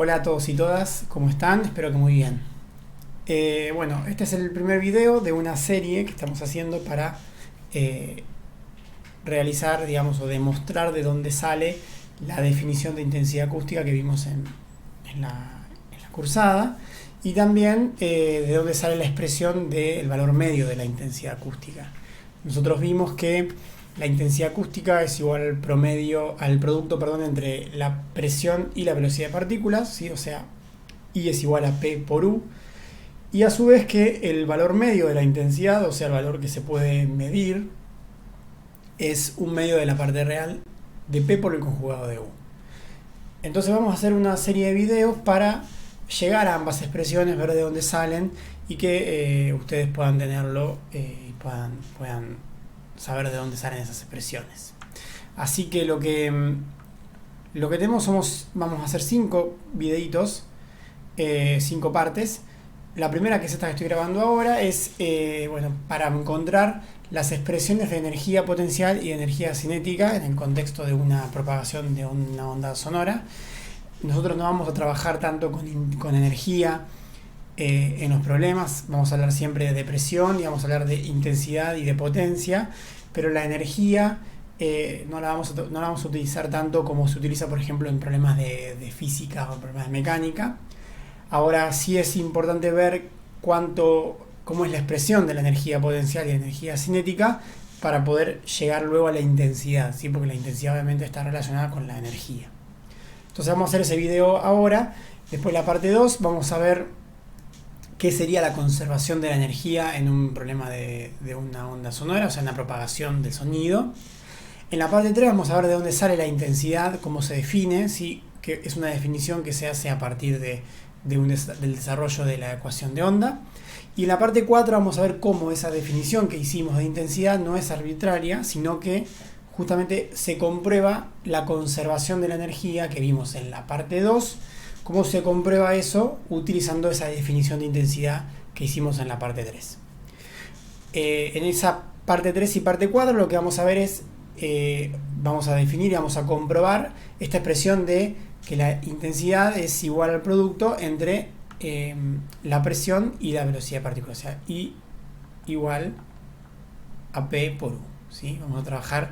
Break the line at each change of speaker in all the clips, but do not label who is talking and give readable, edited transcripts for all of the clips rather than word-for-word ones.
Hola a todos y todas, ¿cómo están? Espero que muy bien. Bueno, este es el primer video de una serie que estamos haciendo para eh, realizar, digamos, o demostrar de dónde sale la definición de intensidad acústica que vimos en la cursada y también de dónde sale la expresión del valor medio de la intensidad acústica. Nosotros vimos que la intensidad acústica es igual al promedio, al producto, perdón, entre la presión y la velocidad de partículas, ¿sí? O sea, I es igual a P por U. Y a su vez que el valor medio de la intensidad, o sea, el valor que se puede medir, es un medio de la parte real de P por el conjugado de U. Entonces vamos a hacer una serie de videos para llegar a ambas expresiones, ver de dónde salen y que ustedes puedan tenerlo y puedan saber de dónde salen esas expresiones. Así que lo que tenemos vamos a hacer 5 videitos, 5 partes. La primera, que es esta que estoy grabando ahora, es bueno, para encontrar las expresiones de energía potencial y de energía cinética en el contexto de una propagación de una onda sonora. Nosotros no vamos a trabajar tanto con energía en los problemas, vamos a hablar siempre de presión y vamos a hablar de intensidad y de potencia, pero la energía no la vamos a utilizar tanto como se utiliza, por ejemplo, en problemas de física o en problemas de mecánica. Ahora sí es importante ver cómo es la expresión de la energía potencial y la energía cinética para poder llegar luego a la intensidad, ¿sí? Porque la intensidad obviamente está relacionada con la energía. Entonces vamos a hacer ese video ahora. Después la parte 2 vamos a ver qué sería la conservación de la energía en un problema de una onda sonora, o sea, en la propagación del sonido. En la parte 3 vamos a ver de dónde sale la intensidad, cómo se define, ¿sí? Que es una definición que se hace a partir del desarrollo de la ecuación de onda. Y en la parte 4 vamos a ver cómo esa definición que hicimos de intensidad no es arbitraria, sino que justamente se comprueba la conservación de la energía que vimos en la parte 2, cómo se comprueba eso utilizando esa definición de intensidad que hicimos en la parte 3. En esa parte 3 y parte 4 lo que vamos a ver es, vamos a definir y vamos a comprobar esta expresión de que la intensidad es igual al producto entre la presión y la velocidad de partículas, o sea, I igual a P por U, ¿sí? Vamos a trabajar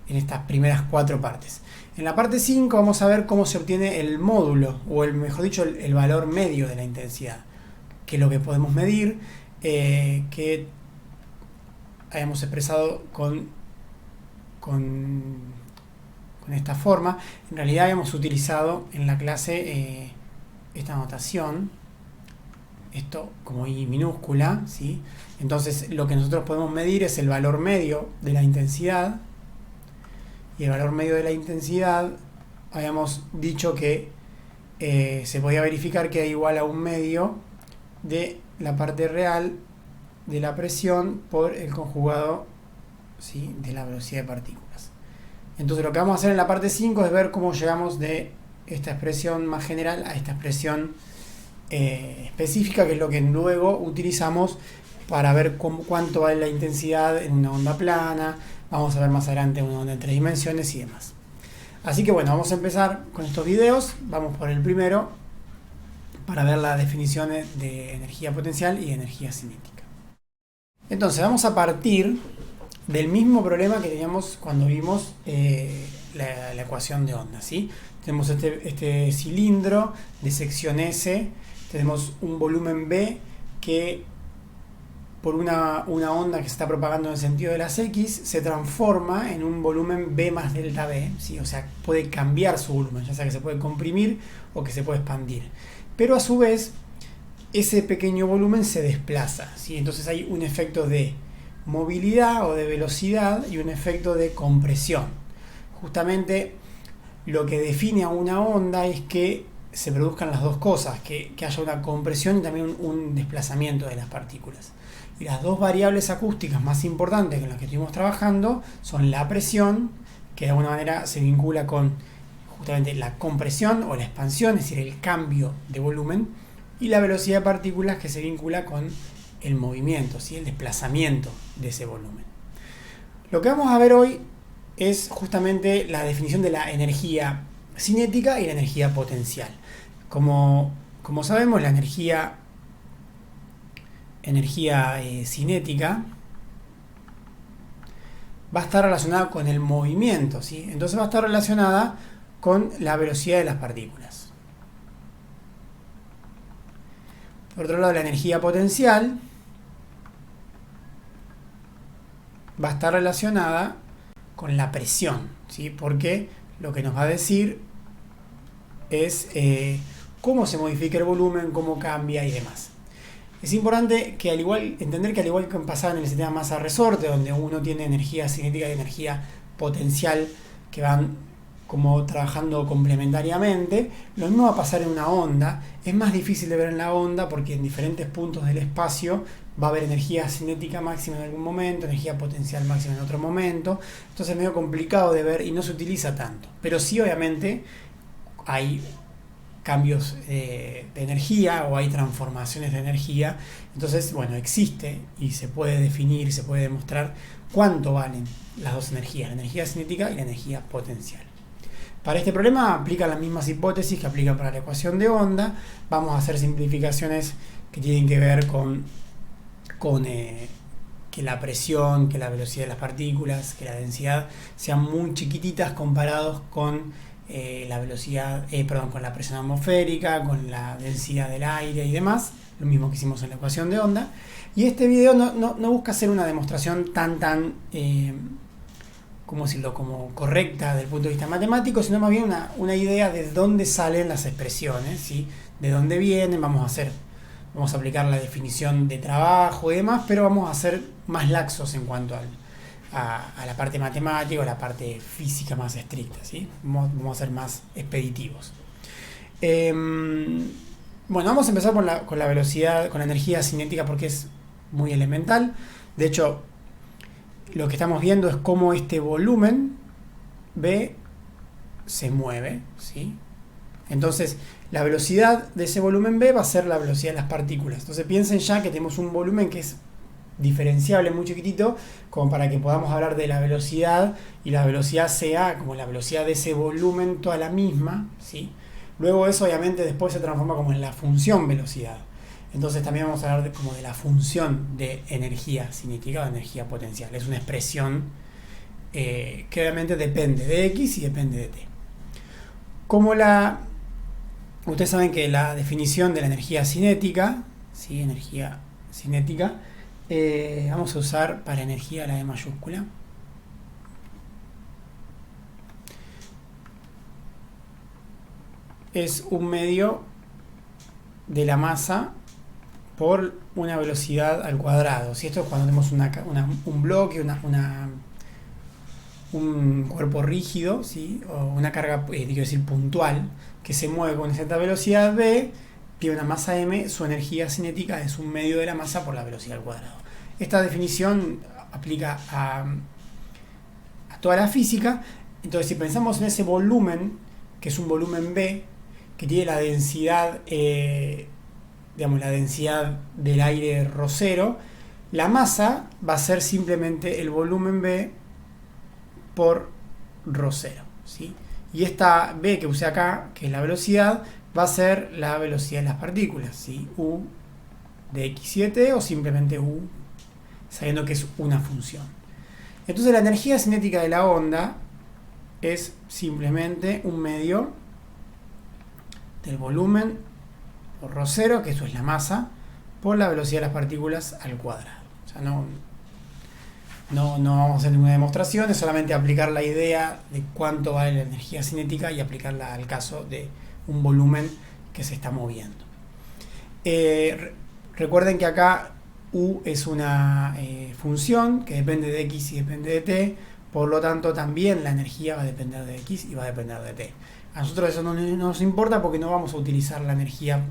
en estas primeras 4 partes. En la parte 5 vamos a ver cómo se obtiene el módulo, o mejor dicho, el valor medio de la intensidad, que es lo que podemos medir, que hayamos expresado con esta forma. En realidad hemos utilizado en la clase esta notación, esto como I minúscula, ¿sí? Entonces lo que nosotros podemos medir es el valor medio de la intensidad, y el valor medio de la intensidad habíamos dicho que se podía verificar que era igual a un medio de la parte real de la presión por el conjugado, ¿sí?, de la velocidad de partículas. Entonces lo que vamos a hacer en la parte 5 es ver cómo llegamos de esta expresión más general a esta expresión específica, que es lo que luego utilizamos para ver cuánto vale la intensidad en una onda plana. Vamos a ver más adelante una onda en 3 dimensiones y demás. Así que bueno, vamos a empezar con estos videos. Vamos por el primero para ver las definiciones de energía potencial y energía cinética. Entonces vamos a partir del mismo problema que teníamos cuando vimos la ecuación de onda, ¿sí? Tenemos este cilindro de sección S, tenemos un volumen B que por una onda que se está propagando en el sentido de las X se transforma en un volumen B más delta B, ¿sí? O sea, puede cambiar su volumen, ya sea que se puede comprimir o que se puede expandir. Pero a su vez, ese pequeño volumen se desplaza, ¿sí? Entonces hay un efecto de movilidad o de velocidad y un efecto de compresión. Justamente lo que define a una onda es que se produzcan las dos cosas, que haya una compresión y también un desplazamiento de las partículas. Y las dos variables acústicas más importantes con las que estuvimos trabajando son la presión, que de alguna manera se vincula con justamente la compresión o la expansión, es decir, el cambio de volumen, y la velocidad de partículas, que se vincula con el movimiento, ¿sí?, el desplazamiento de ese volumen. Lo que vamos a ver hoy es justamente la definición de la energía cinética y la energía potencial. Como sabemos, la energía cinética va a estar relacionada con el movimiento, ¿sí? Entonces va a estar relacionada con la velocidad de las partículas. Por otro lado, la energía potencial va a estar relacionada con la presión, ¿sí? Porque lo que nos va a decir es cómo se modifica el volumen, cómo cambia y demás. Es importante que entender que al igual que pasaba en el sistema masa-resorte, donde uno tiene energía cinética y energía potencial que van como trabajando complementariamente, lo mismo va a pasar en una onda. Es más difícil de ver en la onda porque en diferentes puntos del espacio va a haber energía cinética máxima en algún momento, energía potencial máxima en otro momento. Entonces es medio complicado de ver y no se utiliza tanto. Pero sí, obviamente, hay cambios de energía o hay transformaciones de energía. Entonces, bueno, existe y se puede definir, se puede demostrar cuánto valen las dos energías, la energía cinética y la energía potencial. Para este problema aplican las mismas hipótesis que aplican para la ecuación de onda. Vamos a hacer simplificaciones que tienen que ver con que la presión, que la velocidad de las partículas, que la densidad sean muy chiquititas comparados con la velocidad, con la presión atmosférica, con la densidad del aire y demás, lo mismo que hicimos en la ecuación de onda. Y este video no busca hacer una demostración ¿cómo decirlo?, como correcta desde el punto de vista matemático, sino más bien una idea de dónde salen las expresiones, ¿sí? De dónde vienen. Vamos a aplicar la definición de trabajo y demás, pero vamos a ser más laxos en cuanto a la parte matemática o la parte física más estricta, ¿sí? Vamos a ser más expeditivos. Bueno, vamos a empezar con la velocidad, con la energía cinética, porque es muy elemental. De hecho, lo que estamos viendo es cómo este volumen B se mueve, ¿sí? Entonces, la velocidad de ese volumen B va a ser la velocidad de las partículas. Entonces, piensen ya que tenemos un volumen que es diferenciable, muy chiquitito, como para que podamos hablar de la velocidad, y la velocidad sea como la velocidad de ese volumen, toda la misma, ¿sí? Luego eso obviamente después se transforma como en la función velocidad. Entonces también vamos a hablar como de la función de energía cinética o de energía potencial. Es una expresión que obviamente depende de X y depende de T. Ustedes saben que la definición de la energía cinética, ¿sí? Energía cinética, vamos a usar para energía la E mayúscula. Es un medio de la masa por una velocidad al cuadrado. Si esto es cuando tenemos un bloque, un cuerpo rígido, ¿sí? O una carga, quiero decir, puntual, que se mueve con cierta velocidad v, tiene una masa m, su energía cinética es un medio de la masa por la velocidad al cuadrado. Esta definición aplica a toda la física. Entonces, si pensamos en ese volumen, que es un volumen B, que tiene la densidad, la densidad del aire ρ0, la masa va a ser simplemente el volumen B por ρ0, ¿sí? Y esta B que usé acá, que es la velocidad, va a ser la velocidad de las partículas, ¿sí? U de x y de t, o simplemente U, sabiendo que es una función. Entonces la energía cinética de la onda es simplemente un medio del volumen por ρ0, que eso es la masa, por la velocidad de las partículas al cuadrado. O sea, no vamos a hacer ninguna demostración, es solamente aplicar la idea de cuánto vale la energía cinética y aplicarla al caso de un volumen que se está moviendo. Recuerden que acá U es una función que depende de X y depende de T, por lo tanto también la energía va a depender de X y va a depender de T. A nosotros eso no nos importa porque no vamos a utilizar la energía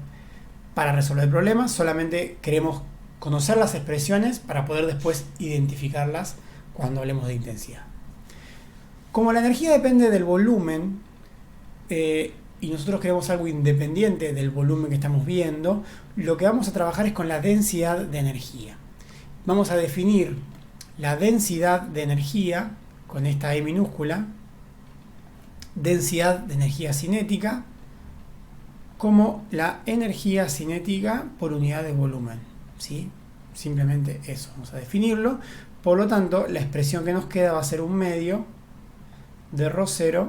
para resolver problemas, solamente queremos conocer las expresiones para poder después identificarlas cuando hablemos de intensidad. Como la energía depende del volumen y nosotros queremos algo independiente del volumen que estamos viendo, lo que vamos a trabajar es con la densidad de energía. Vamos a definir la densidad de energía con esta E minúscula, densidad de energía cinética, como la energía cinética por unidad de volumen, ¿sí? Simplemente eso, vamos a definirlo. Por lo tanto, la expresión que nos queda va a ser un medio de ρ0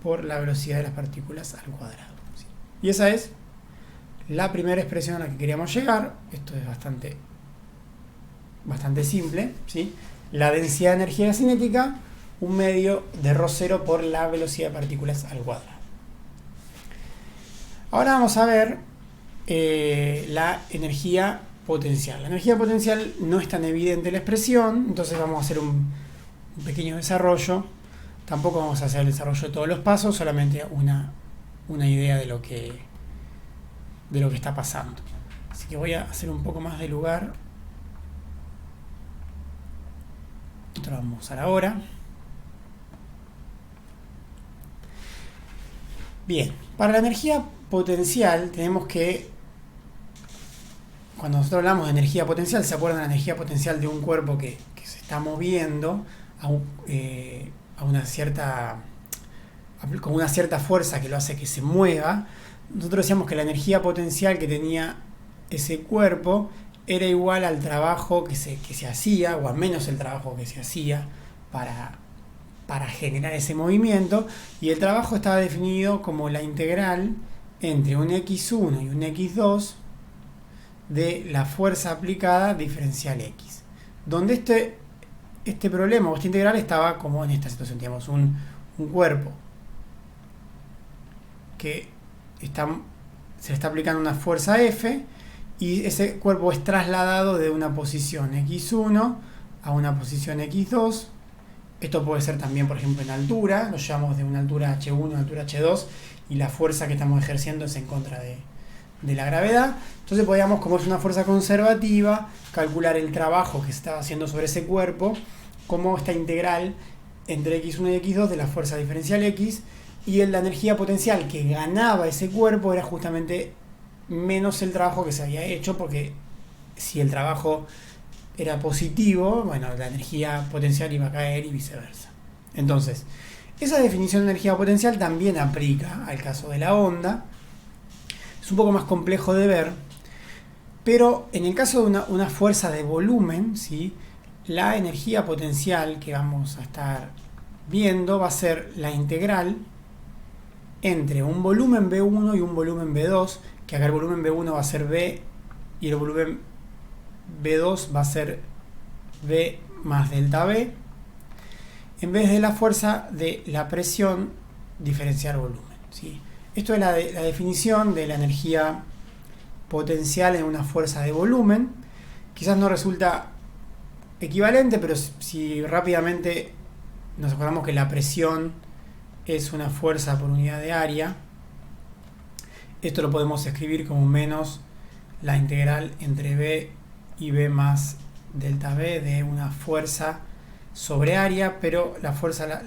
por la velocidad de las partículas al cuadrado, ¿sí? Y esa es la primera expresión a la que queríamos llegar. Esto es bastante simple, ¿sí? La densidad de energía cinética, un medio de ρ0 por la velocidad de partículas al cuadrado. Ahora vamos a ver la energía potencial. La energía potencial no es tan evidente la expresión, entonces vamos a hacer un pequeño desarrollo. Tampoco vamos a hacer el desarrollo de todos los pasos, solamente una idea de lo que está pasando. Así que voy a hacer un poco más de lugar. Esto lo vamos a usar ahora. Bien, para la energía potencial tenemos que, cuando nosotros hablamos de energía potencial, ¿se acuerdan de la energía potencial de un cuerpo que se está moviendo con una cierta fuerza que lo hace que se mueva? Nosotros decíamos que la energía potencial que tenía ese cuerpo era igual al trabajo que se hacía, o al menos el trabajo que se hacía para generar ese movimiento, y el trabajo estaba definido como la integral entre un x1 y un x2 de la fuerza aplicada diferencial x, donde este problema o esta integral estaba como en esta situación. Tenemos un cuerpo que se le está aplicando una fuerza F, y ese cuerpo es trasladado de una posición x1 a una posición x2. Esto puede ser también, por ejemplo, en altura. Lo llevamos de una altura h1 a una altura h2, y la fuerza que estamos ejerciendo es en contra de la gravedad. Entonces podríamos, como es una fuerza conservativa, calcular el trabajo que se estaba haciendo sobre ese cuerpo como esta integral entre x1 y x2 de la fuerza diferencial x, y la energía potencial que ganaba ese cuerpo era justamente menos el trabajo que se había hecho, porque si el trabajo era positivo, bueno, la energía potencial iba a caer y viceversa. Entonces, esa definición de energía potencial también aplica al caso de la onda. Es un poco más complejo de ver, pero en el caso de una fuerza de volumen, ¿sí?, la energía potencial que vamos a estar viendo va a ser la integral entre un volumen V1 y un volumen V2, que acá el volumen V1 va a ser V y el volumen V2 va a ser V más delta V, en vez de la fuerza de la presión diferencial volumen, ¿sí? Esto es la definición de la energía potencial en una fuerza de volumen. Quizás no resulta equivalente, pero si rápidamente nos acordamos que la presión es una fuerza por unidad de área, esto lo podemos escribir como menos la integral entre V y V más delta V de una fuerza sobre área, pero la fuerza la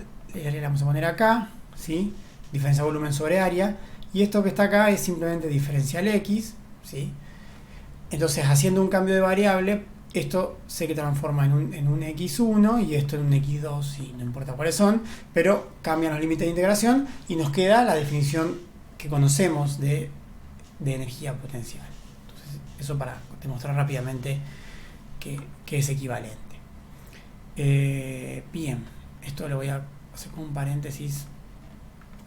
vamos a poner acá, ¿sí?, diferencia volumen sobre área, y esto que está acá es simplemente diferencial x, ¿sí? Entonces, haciendo un cambio de variable, esto se transforma en un x1 y esto en un x2, y no importa cuáles son, pero cambian los límites de integración y nos queda la definición que conocemos de energía potencial. Entonces, eso para demostrar rápidamente que es equivalente. Bien, esto lo voy a hacer con un paréntesis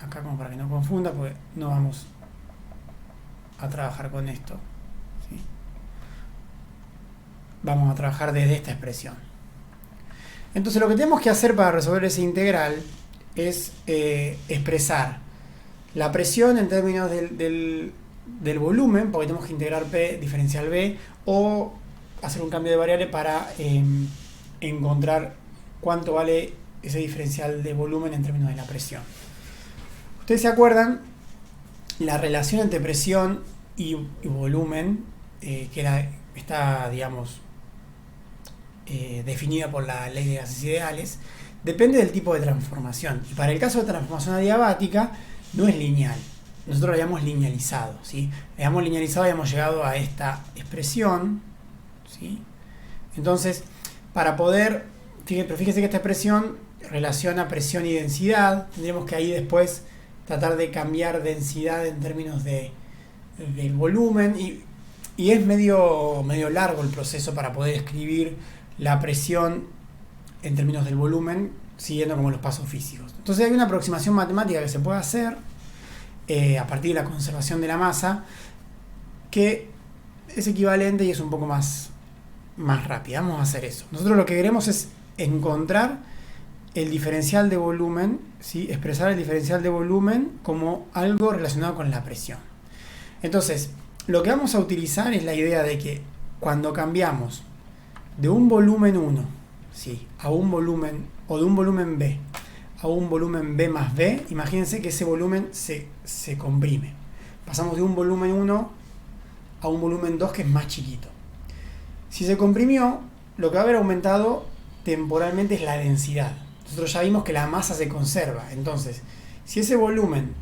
acá como para que no confunda, porque no vamos a trabajar con esto, ¿sí? Vamos a trabajar desde esta expresión. Entonces lo que tenemos que hacer para resolver ese integral es expresar la presión en términos del volumen, porque tenemos que integrar P diferencial B, o hacer un cambio de variable para encontrar cuánto vale ese diferencial de volumen en términos de la presión. Ustedes se acuerdan la relación entre presión y volumen, que está, digamos, definida por la ley de gases ideales, depende del tipo de transformación. Y para el caso de transformación adiabática, no es lineal. Nosotros lo habíamos linealizado, ¿sí? Le habíamos linealizado y hemos llegado a esta expresión, ¿sí? Entonces, para poder, fíjense que esta expresión relaciona presión y densidad. Tendríamos que ahí después tratar de cambiar densidad en términos del volumen y es medio largo el proceso para poder escribir la presión en términos del volumen siguiendo como los pasos físicos. Entonces hay una aproximación matemática que se puede hacer a partir de la conservación de la masa que es equivalente y es un poco más rápida. Vamos a hacer eso. Nosotros lo que queremos es encontrar el diferencial de volumen, ¿sí? Expresar el diferencial de volumen como algo relacionado con la presión. Entonces, lo que vamos a utilizar es la idea de que cuando cambiamos de un volumen 1, ¿sí?, a un volumen, o de un volumen B a un volumen B más B, imagínense que ese volumen se comprime. Pasamos de un volumen 1 a un volumen 2 que es más chiquito. Si se comprimió, lo que va a haber aumentado temporalmente es la densidad. Nosotros ya vimos que la masa se conserva. Entonces, si ese volumen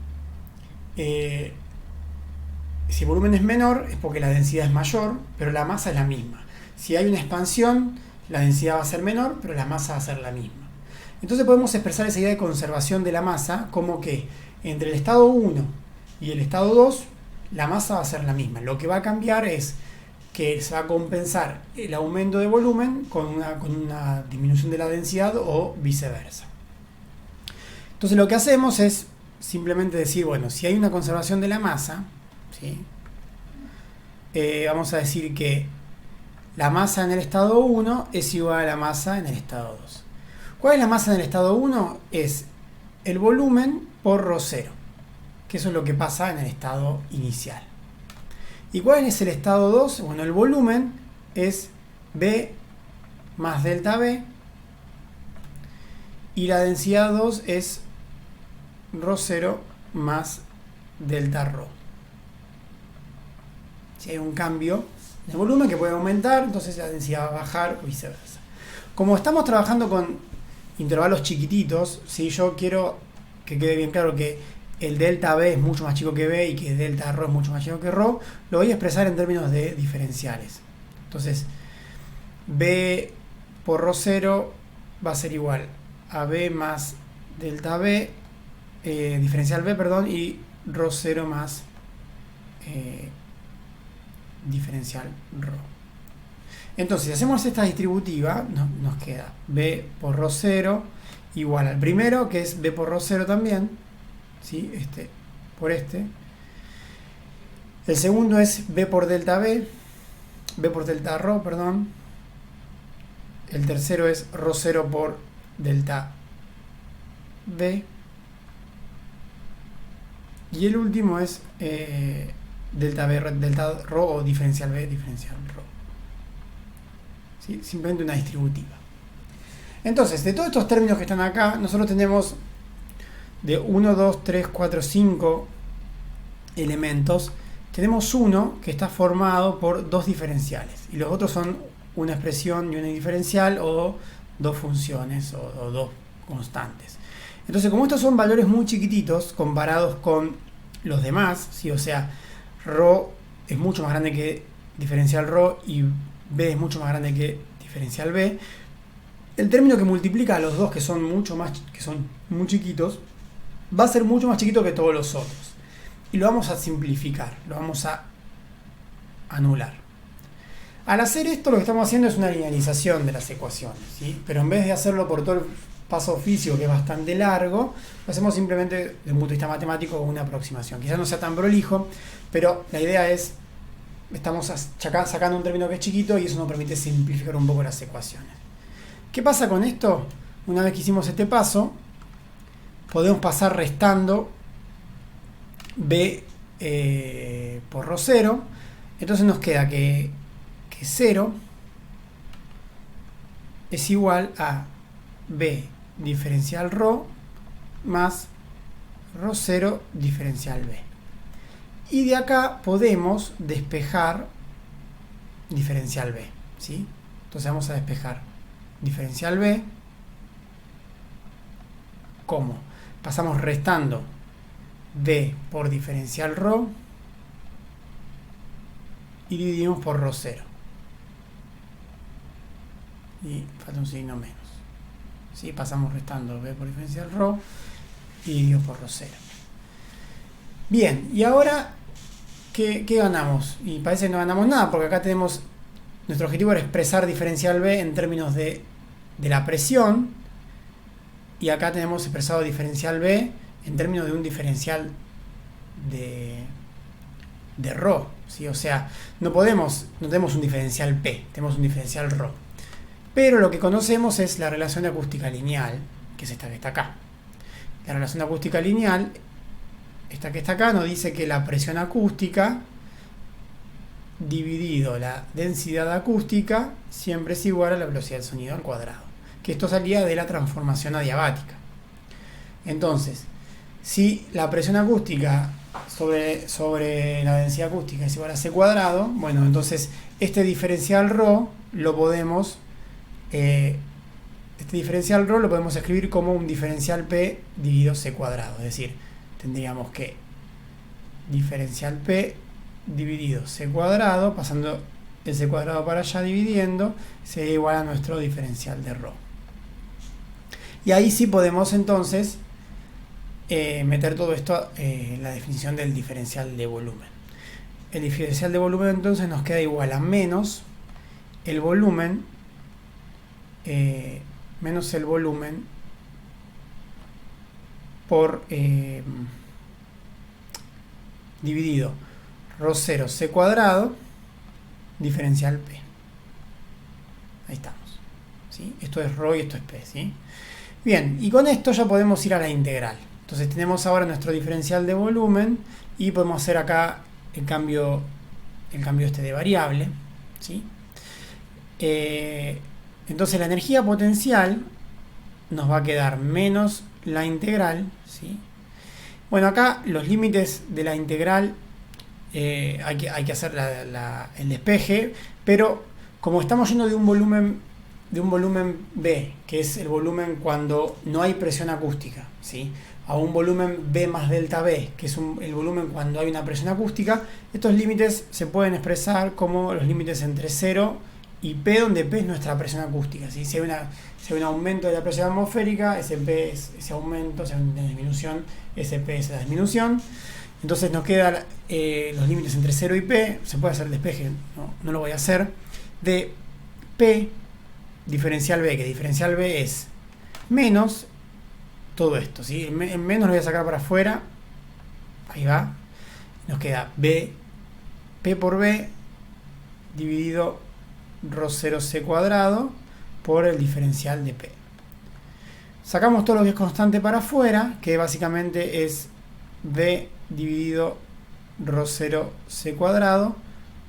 si el volumen es menor, es porque la densidad es mayor, pero la masa es la misma. Si hay una expansión, la densidad va a ser menor, pero la masa va a ser la misma. Entonces podemos expresar esa idea de conservación de la masa como que entre el estado 1 y el estado 2, la masa va a ser la misma. Lo que va a cambiar es que se va a compensar el aumento de volumen con una disminución de la densidad o viceversa. Entonces lo que hacemos es simplemente decir, bueno, si hay una conservación de la masa, ¿sí?, vamos a decir que la masa en el estado 1 es igual a la masa en el estado 2. ¿Cuál es la masa en el estado 1? Es el volumen por ρ0, que eso es lo que pasa en el estado inicial. ¿Y cuál es el estado 2? Bueno, el volumen es B más delta B y la densidad 2 es ρ0 más delta ρ. Si hay un cambio de volumen que puede aumentar, entonces la densidad va a bajar o viceversa. Como estamos trabajando con intervalos chiquititos, si yo quiero que quede bien claro que el delta B es mucho más chico que B y que delta ρ es mucho más chico que ρ, lo voy a expresar en términos de diferenciales. Entonces, B por ρ0 va a ser igual a B más delta B, diferencial B, perdón, y ρ0 más diferencial ρ. Entonces, si hacemos esta distributiva, nos queda B por ρ0 igual al primero, que es B por ρ0 también, ¿sí?, por este. El segundo es B por delta B, B por delta ρ, perdón. El tercero es ρ0 por delta B. Y el último es delta B, delta ρ o diferencial B, diferencial ρ. ¿Sí? Simplemente una distributiva. Entonces, de todos estos términos que están acá, nosotros tenemos de 1, 2, 3, 4, 5 elementos. Tenemos uno que está formado por dos diferenciales y los otros son una expresión y una diferencial o dos funciones o dos constantes. Entonces, como estos son valores muy chiquititos comparados con los demás, ¿sí?, o sea, ρ es mucho más grande que diferencial ρ y B es mucho más grande que diferencial B, el término que multiplica a los dos que son muy chiquitos va a ser mucho más chiquito que todos los otros. Y lo vamos a simplificar, lo vamos a anular. Al hacer esto, lo que estamos haciendo es una linealización de las ecuaciones, ¿sí?, pero en vez de hacerlo por todo el paso físico, que es bastante largo, lo hacemos simplemente desde un punto de vista matemático con una aproximación. Quizás no sea tan prolijo, pero la idea es, estamos sacando un término que es chiquito y eso nos permite simplificar un poco las ecuaciones. ¿Qué pasa con esto? Una vez que hicimos este paso, podemos pasar restando B por ρ0. Entonces nos queda que 0 es igual a B diferencial ρ más ρ0 diferencial B. Y de acá podemos despejar diferencial B, ¿sí? Entonces vamos a despejar diferencial B. ¿Cómo? Pasamos restando B por diferencial ρ y dividimos por ρ0. Y falta un signo menos. ¿Sí? Pasamos restando B por diferencial ρ y dividido por ρ0. Bien, y ahora, ¿qué ganamos? Y parece que no ganamos nada, porque acá tenemos, nuestro objetivo era expresar diferencial B en términos de la presión, y acá tenemos expresado diferencial B en términos de un diferencial de ρ, ¿sí? O sea, no tenemos un diferencial P, tenemos un diferencial ρ. Pero lo que conocemos es la relación acústica lineal, que es esta que está acá. La relación acústica lineal, esta que está acá, nos dice que la presión acústica dividido la densidad acústica siempre es igual a la velocidad del sonido al cuadrado. Que esto salía de la transformación adiabática. Entonces, si la presión acústica sobre la densidad acústica es igual a c cuadrado, bueno, entonces este diferencial ρ lo podemos escribir como un diferencial P dividido c cuadrado. Es decir, tendríamos que diferencial P dividido c cuadrado, pasando el c cuadrado para allá dividiendo, sería igual a nuestro diferencial de ρ. Y ahí sí podemos entonces meter todo esto en la definición del diferencial de volumen. El diferencial de volumen entonces nos queda igual a menos el volumen por dividido ρ0 c cuadrado diferencial P. Ahí estamos, ¿sí? Esto es ρ y esto es P, ¿sí? Bien, y con esto ya podemos ir a la integral. Entonces tenemos ahora nuestro diferencial de volumen y podemos hacer acá el cambio este de variable, ¿sí? Entonces la energía potencial nos va a quedar menos la integral, ¿sí? Bueno, acá los límites de la integral hay que hacer el despeje, pero como estamos yendo de un volumen B, que es el volumen cuando no hay presión acústica, ¿sí?, a un volumen B más delta B, que es el volumen cuando hay una presión acústica, estos límites se pueden expresar como los límites entre 0 y P, donde P es nuestra presión acústica, ¿sí? Si hay un aumento de la presión atmosférica, ese P es ese aumento, si hay una disminución, ese P es la disminución. Entonces nos quedan los límites entre 0 y P, se puede hacer el despeje, no lo voy a hacer, de P diferencial B, que diferencial B es menos todo esto, ¿sí? En menos lo voy a sacar para afuera, ahí va, nos queda B, P por B dividido ρ0 c cuadrado por el diferencial de P. Sacamos todo lo que es constante para afuera, que básicamente es B dividido ρ0 c cuadrado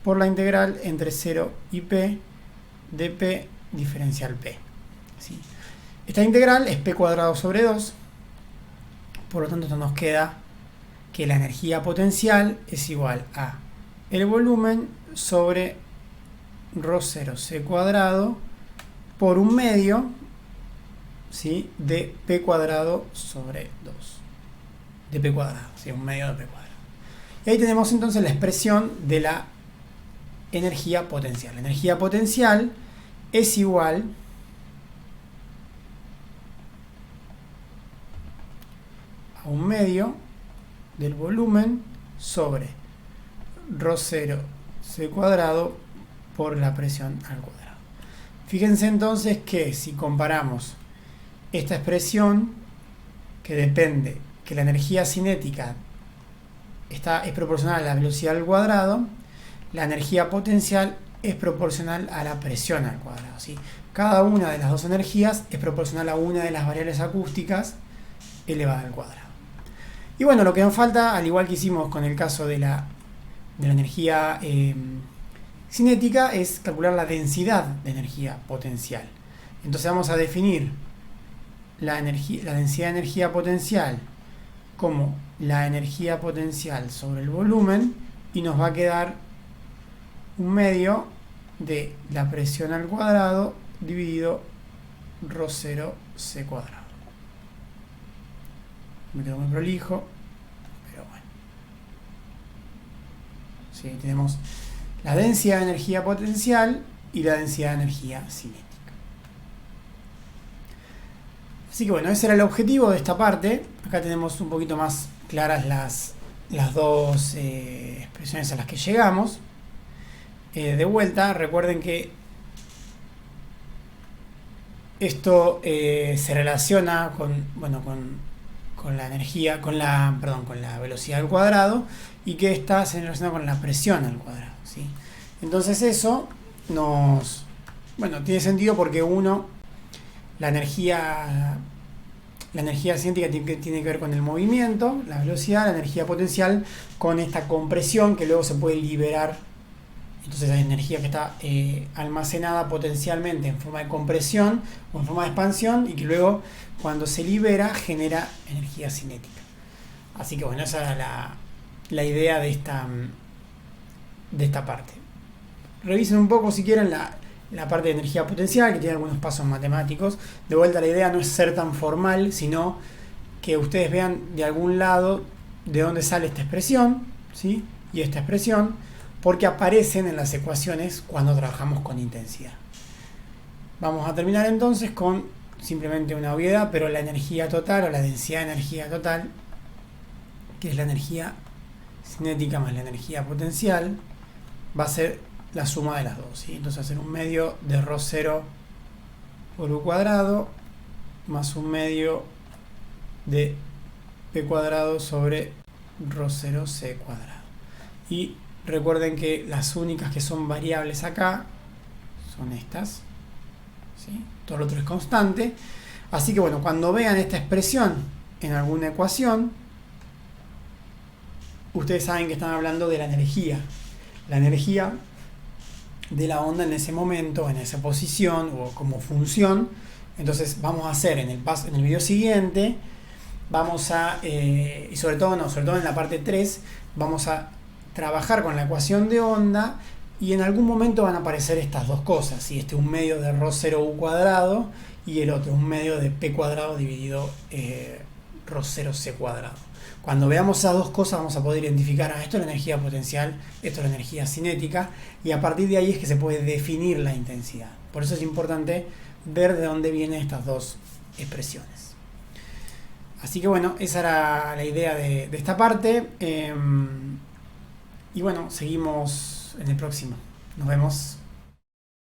por la integral entre 0 y P de P diferencial P, ¿sí? Esta integral es P cuadrado sobre 2, por lo tanto esto nos queda que la energía potencial es igual a el volumen sobre ρ0 c cuadrado por un medio, ¿sí?, de P cuadrado sobre 2. De P cuadrado, ¿sí?, un medio de P cuadrado. Y ahí tenemos entonces la expresión de la energía potencial. La energía potencial es igual a un medio del volumen sobre ρ0 c cuadrado por la presión al cuadrado. Fíjense entonces que si comparamos esta expresión, que depende que la energía cinética es proporcional a la velocidad al cuadrado, la energía potencial es proporcional a la presión al cuadrado, ¿sí? Cada una de las dos energías es proporcional a una de las variables acústicas elevada al cuadrado. Y bueno, lo que nos falta, al igual que hicimos con el caso de la energía cinética, es calcular la densidad de energía potencial. Entonces vamos a definir la densidad de energía potencial como la energía potencial sobre el volumen, y nos va a quedar un medio de la presión al cuadrado dividido ρ0 c cuadrado. Me quedó muy prolijo, pero bueno. Sí, tenemos la densidad de energía potencial y la densidad de energía cinética. Así que bueno, ese era el objetivo de esta parte. Acá tenemos un poquito más claras las dos expresiones a las que llegamos. De vuelta, recuerden que esto se relaciona con la energía, con la velocidad al cuadrado, y que esta se relaciona con la presión al cuadrado, ¿sí? Entonces eso tiene sentido porque la energía cinética tiene que ver con el movimiento, la velocidad, la energía potencial con esta compresión que luego se puede liberar. Entonces hay energía que está almacenada potencialmente en forma de compresión o en forma de expansión, y que luego cuando se libera genera energía cinética. Así que bueno, esa era la idea de esta parte. Revisen un poco si quieren la parte de energía potencial, que tiene algunos pasos matemáticos. De vuelta, la idea no es ser tan formal, sino que ustedes vean de algún lado de dónde sale esta expresión, ¿sí? Y esta expresión, porque aparecen en las ecuaciones cuando trabajamos con intensidad. Vamos a terminar entonces con simplemente una obviedad, pero la energía total o la densidad de energía total, que es la energía cinética más la energía potencial, va a ser la suma de las dos, ¿sí? Entonces va a ser un medio de ρ0 por u cuadrado más un medio de p cuadrado sobre ρ0c cuadrado. Y recuerden que las únicas que son variables acá son estas, ¿sí? Todo lo otro es constante. Así que bueno, cuando vean esta expresión en alguna ecuación, ustedes saben que están hablando de la energía de la onda en ese momento, en esa posición o como función. Entonces vamos a hacer en el video siguiente, y sobre todo en la parte 3, vamos a trabajar con la ecuación de onda, y en algún momento van a aparecer estas dos cosas, ¿sí? Un medio de ρ0u cuadrado y el otro un medio de p cuadrado dividido ρ0c cuadrado. Cuando veamos esas dos cosas vamos a poder identificar, esto es la energía potencial, esto es la energía cinética, y a partir de ahí es que se puede definir la intensidad. Por eso es importante ver de dónde vienen estas dos expresiones. Así que bueno, esa era la idea de esta parte. Y bueno, seguimos en el próximo. Nos vemos.